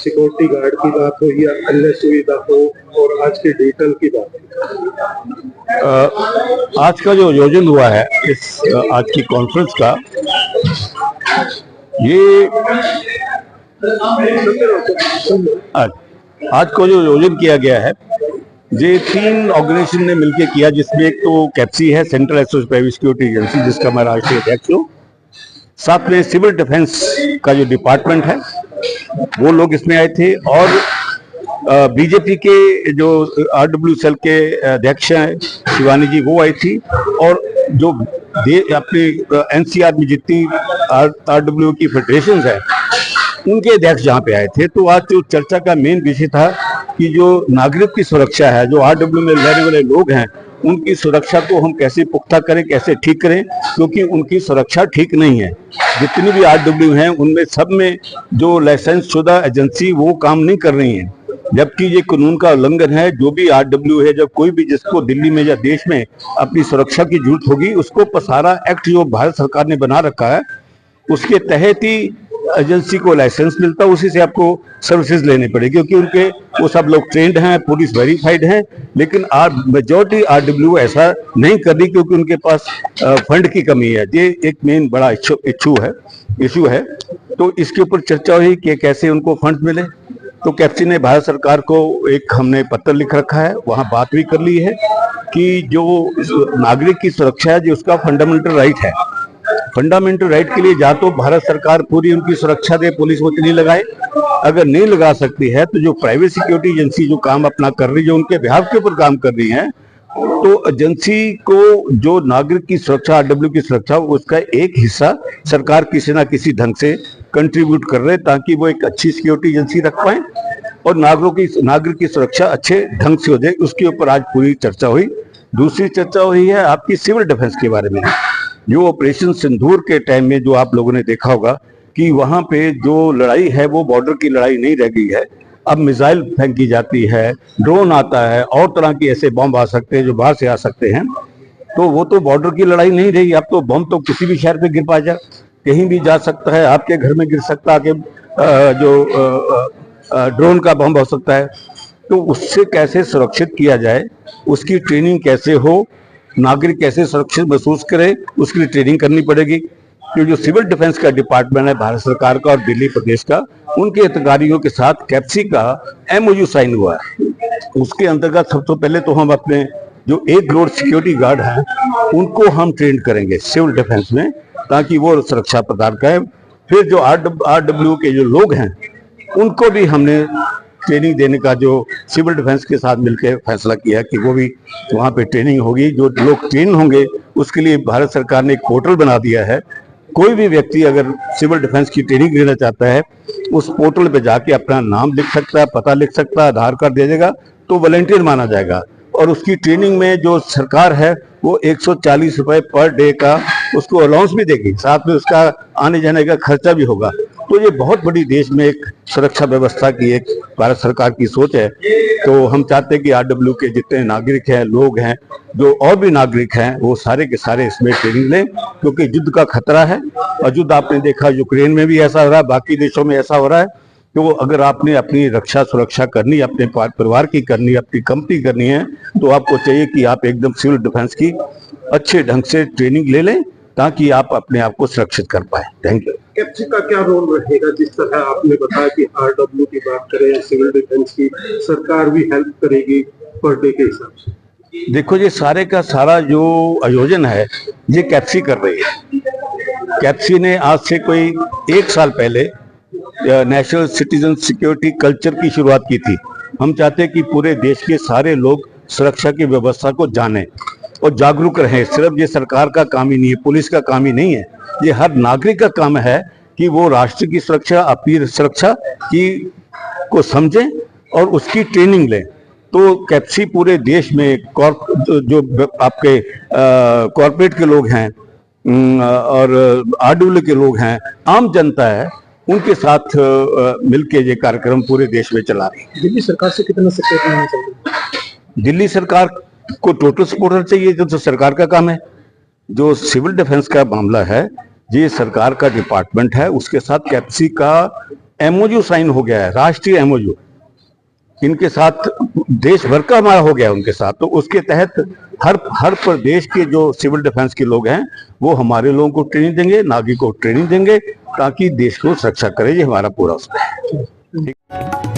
Security guard की बात हो या अन्य सुविधा हो और आज के डिजिटल की बात हो। आज का जो आयोजन हुआ है इस आज की कॉन्फ्रेंस का, ये आज को जो आयोजन किया गया है ये 3 ऑर्गेनाइजेशन ने मिलकर किया, जिसमें एक तो कैप्सी है, central association private security agency, जिसका मैं राष्ट्रीय अध्यक्ष हूँ। साथ में सिविल डिफेंस का जो डिपार्टमेंट है वो लोग इसमें आए थे, और बीजेपी के जो आरडब्ल्यू सेल के अध्यक्ष हैं शिवानी जी, वो आई थी, और जो अपने एनसीआर में जितनी आरडब्ल्यू की फेडरेशन है उनके अध्यक्ष जहाँ पे आए थे। तो आज जो चर्चा का मेन विषय था कि जो नागरिक की सुरक्षा है, जो आरडब्ल्यू में रहने वाले लोग हैं, उनकी सुरक्षा को हम कैसे पुख्ता करें, कैसे ठीक करें, क्योंकि उनकी सुरक्षा ठीक नहीं है। जितनी भी आरडब्ल्यू हैं उनमें सब में जो लाइसेंस शुदा एजेंसी वो काम नहीं कर रही हैं, जबकि ये कानून का उल्लंघन है। जो भी आरडब्ल्यू है, जब कोई भी जिसको दिल्ली में या देश में अपनी सुरक्षा की जरूरत होगी, उसको पसारा एक्ट जो भारत सरकार ने बना रखा है उसके तहत ही एजेंसी को लाइसेंस मिलता है, उसी से आपको सर्विसेज लेनी पड़ेगी, क्योंकि उनके वो सब लोग ट्रेंड हैं, पुलिस वेरीफाइड हैं। लेकिन मेजॉरिटी आरडब्ल्यू ऐसा नहीं कर रही, क्योंकि उनके पास फंड की कमी है। ये एक मेन बड़ा इशू है। तो इसके ऊपर चर्चा हुई कि कैसे उनको फंड मिले। तो कैप्सी ने भारत सरकार को एक हमने पत्र लिख रखा है, वहां बात भी कर ली है कि जो नागरिक की सुरक्षा है जो उसका फंडामेंटल राइट है। फंडामेंटल राइट के लिए या तो भारत सरकार पूरी उनकी सुरक्षा दे, पुलिस उतनी लगाए, अगर नहीं लगा सकती है तो जो प्राइवेट सिक्योरिटी एजेंसी जो काम अपना कर रही है, जो उनके बिहाफ के ऊपर काम कर रही है, तो एजेंसी को जो नागरिक की सुरक्षा, आरडब्ल्यू की सुरक्षा, उसका एक हिस्सा सरकार किसी ना किसी ढंग से कंट्रीब्यूट कर रहे, ताकि वो एक अच्छी सिक्योरिटी एजेंसी रख पाए और नागरिक की सुरक्षा अच्छे ढंग से हो जाए। उसके ऊपर आज पूरी चर्चा हुई। दूसरी चर्चा हुई है आपकी सिविल डिफेंस के बारे में। जो ऑपरेशन सिंदूर के टाइम में जो आप लोगों ने देखा होगा कि वहां पे जो लड़ाई है वो बॉर्डर की लड़ाई नहीं रह गई है। अब मिसाइल फेंकी जाती है, ड्रोन आता है, और तरह के ऐसे बम आ सकते हैं जो बाहर से आ सकते हैं। तो वो तो बॉर्डर की लड़ाई नहीं रही। अब तो बम तो किसी भी शहर पे गिर पा जाए, कहीं भी जा सकता है, आपके घर में गिर सकता है, जो ड्रोन का बम हो सकता है। तो उससे कैसे सुरक्षित किया जाए, उसकी ट्रेनिंग कैसे हो, नागरिक कैसे सुरक्षित महसूस करे, उसके लिए ट्रेनिंग करनी पड़ेगी। तो जो सिविल डिफेंस का डिपार्टमेंट है भारत सरकार का और दिल्ली प्रदेश का, उनके अधिकारियों के साथ कैप्सी का एमओयू साइन हुआ है। उसके अंतर्गत सबसे पहले तो हम अपने जो 1 करोड़ सिक्योरिटी गार्ड हैं उनको हम ट्रेन करेंगे सिविल डिफेंस में, ताकि वो सुरक्षा प्रदान करें। फिर जो आरडब्ल्यू के जो लोग हैं उनको भी हमने ट्रेनिंग देने का जो सिविल डिफेंस के साथ मिलकर फैसला किया कि वो भी वहाँ पे ट्रेनिंग होगी। जो लोग ट्रेन होंगे उसके लिए भारत सरकार ने एक पोर्टल बना दिया है। कोई भी व्यक्ति अगर सिविल डिफेंस की ट्रेनिंग लेना चाहता है, उस पोर्टल पे जाके अपना नाम लिख सकता है, पता लिख सकता है, आधार कार्ड दे देगा तो वॉलंटियर माना जाएगा। और उसकी ट्रेनिंग में जो सरकार है वो 140 रुपए पर डे का उसको अलाउंस भी देगी, साथ में उसका आने जाने का खर्चा भी होगा। तो ये बहुत बड़ी देश में एक सुरक्षा व्यवस्था की एक भारत सरकार की सोच है। तो हम चाहते हैं कि आरडब्ल्यू के जितने नागरिक हैं, लोग हैं, जो और भी नागरिक हैं, वो सारे के सारे इसमें ट्रेनिंग लें, क्योंकि युद्ध का खतरा है। और युद्ध आपने देखा यूक्रेन में भी ऐसा हो रहा है, बाकी देशों में ऐसा हो रहा है। तो अगर आपने अपनी रक्षा सुरक्षा करनी, अपने परिवार की करनी, अपनी कंपनी करनी है, तो आपको चाहिए कि आप एकदम सिविल डिफेंस की अच्छे ढंग से ट्रेनिंग ले लें, ताकि आप अपने आप को सुरक्षित कर पाए। Thank you. कैप्सी का क्या रोल रहेगा? जिस तरह आपने बताया कि आरडब्ल्यू की बात करें या सिविल डिफेंस की, सरकार भी हेल्प करेगी पर डे के हिसाब से। देखो, ये सारे का सारा जो आयोजन है ये कैप्सी कर रही है। कैप्सी ने आज से कोई 1 साल पहले नेशनल सिटीजन सिक्योरिटी कल्चर की शुरुआत की थी। हम चाहते हैं कि पूरे देश के सारे लोग सुरक्षा की व्यवस्था को जानें और जागरूक रहें। सिर्फ ये सरकार का काम ही नहीं है, पुलिस का काम ही नहीं है, ये हर नागरिक का काम है कि वो राष्ट्र की सुरक्षा, अपनी सुरक्षा की को समझें और उसकी ट्रेनिंग लें। तो कैप्सी पूरे देश में जो आपके कॉर्पोरेट के लोग हैं और आरडब्ल्यू के लोग हैं, आम जनता है, उनके साथ मिलके ये कार्यक्रम पूरे देश में चला रही है। दिल्ली सरकार से कितना सपोर्ट मिलना चाहिए? दिल्ली सरकार को टोटल सपोर्ट चाहिए, जो सरकार का काम है। जो सिविल डिफेंस का मामला है ये सरकार का डिपार्टमेंट है, उसके साथ कैप्सी का एमओयू साइन हो गया है, राष्ट्रीय एमओयू इनके साथ देश भर का हमारा हो गया उनके साथ। तो उसके तहत हर प्रदेश के जो सिविल डिफेंस के लोग हैं वो हमारे लोगों को ट्रेनिंग देंगे, नागरिकों को ट्रेनिंग देंगे ताकि देश को सुरक्षा करे। ये हमारा पूरा उसमें है।